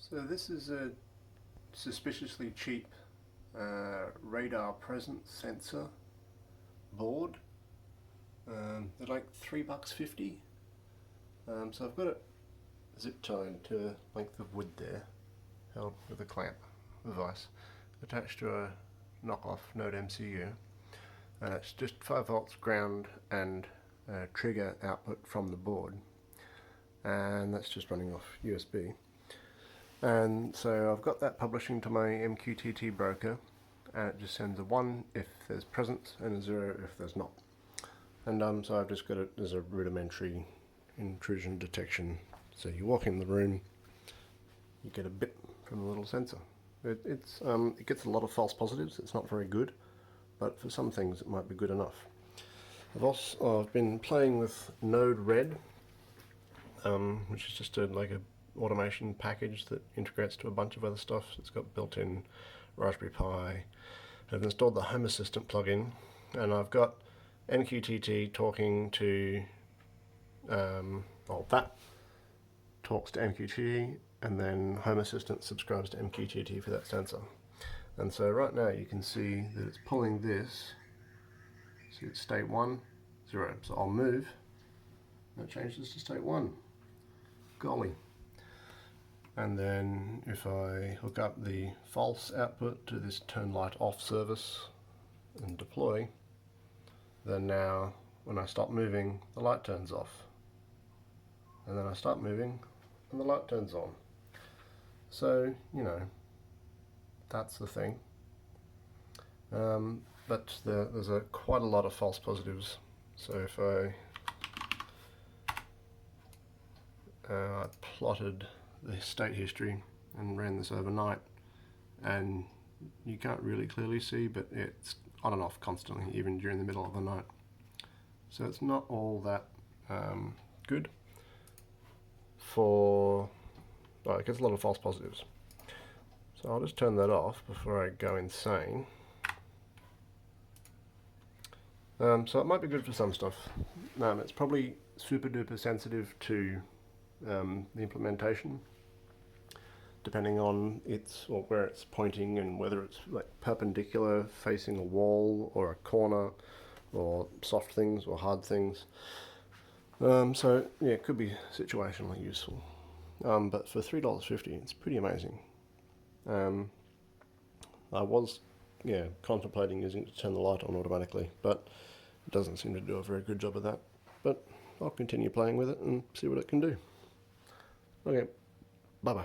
So this is a suspiciously cheap radar presence sensor board. They're like $3.50. So I've got it zip tied to a length of wood there, held with a clamp device, attached to a knockoff Node MCU. It's just 5 volts ground and trigger output from the board, and that's just running off USB. And so I've got that publishing to my MQTT broker, and it just sends a 1 if there's presence and a 0 if there's not. And so I've just got it as a rudimentary intrusion detection. So you walk in the room, you get a bit from the little sensor. It gets a lot of false positives. It's not very good, but for some things it might be good enough. I've been playing with Node Red, which is just like a automation package that integrates to a bunch of other stuff. It's got built-in Raspberry Pi. I've installed the Home Assistant plugin, and I've got MQTT talking to that talks to MQTT, and then Home Assistant subscribes to MQTT for that sensor. And so right now you can see that it's pulling this. See, it's state 1, 0. So I'll move, and it changes to state 1. Golly. And then if I hook up the false output to this turn light off service and deploy, then now when I stop moving, the light turns off. And then I start moving and the light turns on. So, you know, that's the thing. But there's quite a lot of false positives. So if I plotted the state history and ran this overnight, and you can't really clearly see, but it's on and off constantly, even during the middle of the night. So it's not all that good it gets a lot of false positives. So I'll just turn that off before I go insane. So it might be good for some stuff. It's probably super duper sensitive to the implementation, depending on where it's pointing and whether it's like perpendicular facing a wall or a corner, or soft things or hard things. So yeah, it could be situationally useful. But for $3.50, it's pretty amazing. I was contemplating using it to turn the light on automatically, but it doesn't seem to do a very good job of that. But I'll continue playing with it and see what it can do. Okay, bye bye.